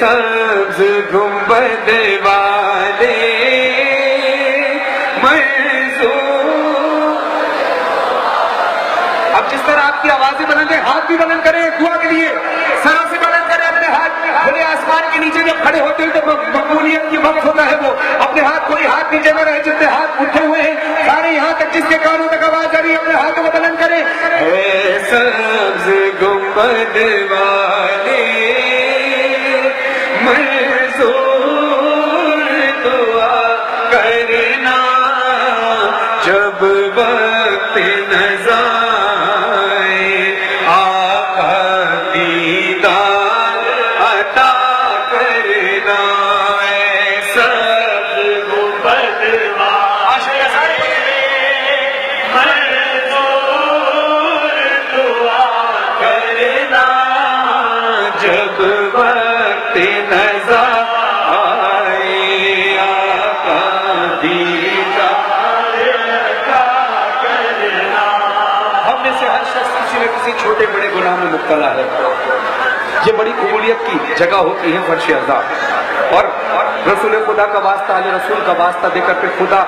سبز گنبد والے منظور. اب جس طرح آپ کی آوازیں بلند ہے، ہاتھ بھی بلند کریں دعا کے لیے، سرا سے بلند کریں اپنے ہاتھ. کھلے آسمان کے نیچے جب کھڑے ہوتے ہیں تو مقبولیت کی وقت ہوتا ہے. وہ اپنے ہاتھ، کوئی ہاتھ نیچے نہ رہے، جتنے ہاتھ اٹھے ہوئے ہیں سارے یہاں تک جس کے کانوں تک آواز آ رہی ہے اپنے ہاتھوں کو بلند کریں. اے سبز گنبد والے منظور دعا کرنا جب وقت نظر چھوٹے بڑے گناہ میں مبتلا ہے. یہ بڑی قبولیت کی جگہ ہوتی ہے فرش عزا. اور رسول خدا کا واسطہ، علیہ رسول کا واسطہ دے کر کے خدا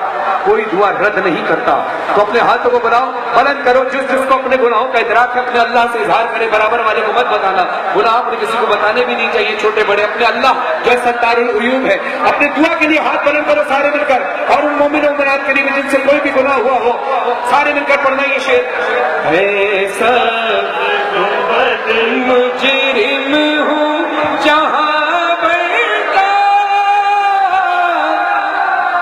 کوئی دعا رد نہیں کرتا. تو اپنے ہاتھوں کو بلاؤ، بلند کرو. جس کو اپنے گناہوں کا ادراک ہے اپنے اللہ سے اظہار کرے. برابر والے کو مت بتانا، گناہ اپنے کسی کو بتانے بھی نہیں چاہیے. چھوٹے بڑے اپنے اللہ جو ستار العیوب ہے. اپنے دعا کے لیے ہاتھ بلند کرو سارے مل کر. اور ان مومن و مومنات کے لیے جن سے کوئی بھی گناہ ہوا ہو سارے مل کر پڑھنا یہ شعر. مجرم ہوں جہاں بڑھتا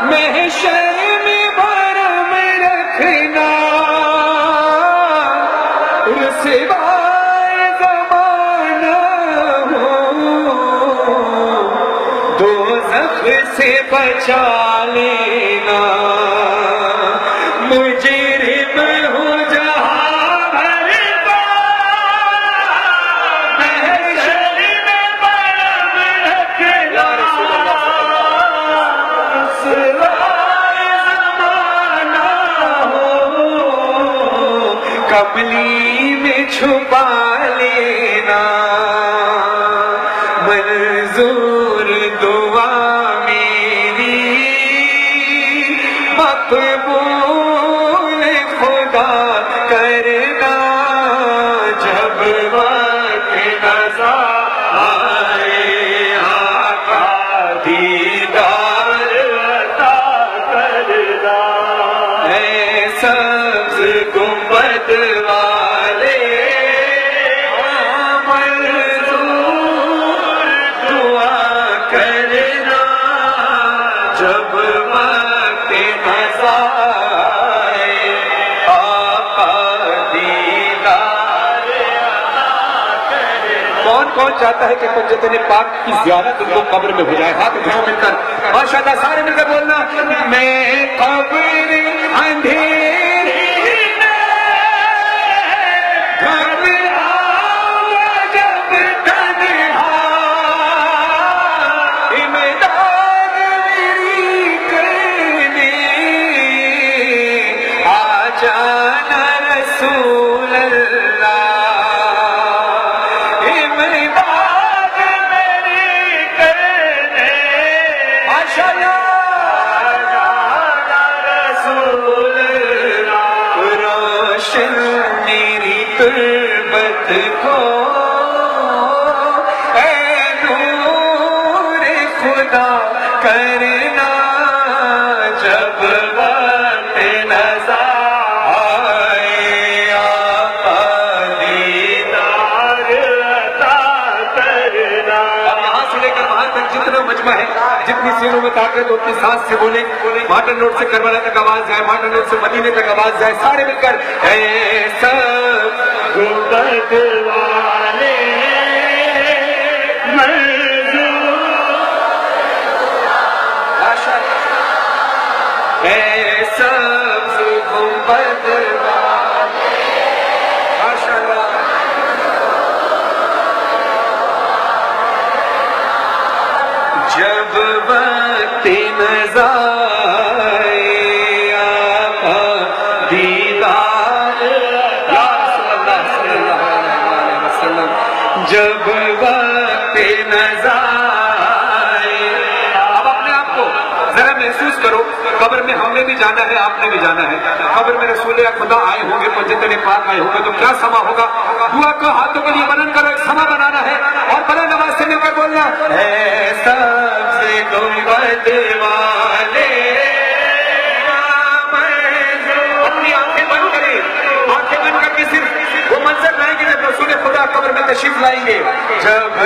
محشر میں بھرم رکھنا رسوائے زمانہ ہوں دوزخ سے بچا لینا. مجرم ہوں جہاں بھرتا محشر میں بھرم رکھنا رسوائے زمانہ ہوں کملی میں چھپا لینا. منظور دعا میری مقبول خدا کرنا جب وقت نظر آئے آقا دیدار عطا کرنا. اے سبز گنبد والے منظور دعا کرنا جب وقت نظر آئے آقا دیدار عطا کرنا. کون کون چاہتا ہے کہ حجتِ پاک کی زیارت ان کو قبر میں ہو جائے؟ ہاتھ اٹھاؤ مل کر ماشاءاللہ سارے مل کر بولنا. میں قبر اندھیری جانا رسول اللہ امداد میری کرنے ماشاءاللہ جانا رسول اللہ روشن میری تربت کو اے نور خدا کرنا جب وقت نظر جتنا مجمع ہے، جتنی سینوں میں طاقت اتنی سانس سے بولے. ماٹن روڈ سے کربلا تک آواز جائے، ماٹن روڈ سے مدینے تک آواز جائے. سارے مل کر اے سبز گنبد والے منظور اے سبز گنبد والے ماشاءاللہ. جب وقت نظر آقا دیدار یا رسول اللہ صلی اللہ علیہ وسلم جب وقت نظر کرو, قبر میں ہم نے بھی جانا ہے, آپ نے بھی جانا ہے. قبر میں رسول خدا آئے ہوں گے, پنجتن پاک آئے ہوں گے, تو کیا سما ہوگا؟ دعا کو ہاتھوں کے لیے بلند کرو, ایک سما بنانا ہے اور بلند آواز سے مل کر بولنا, اے سب سے گنبد والے. اپنی آنکھیں بند کریں, آنکھیں بند کر کے صرف وہ منظر لائیں گے جب رسول خدا قبر میں تشریف لائیں گے. جب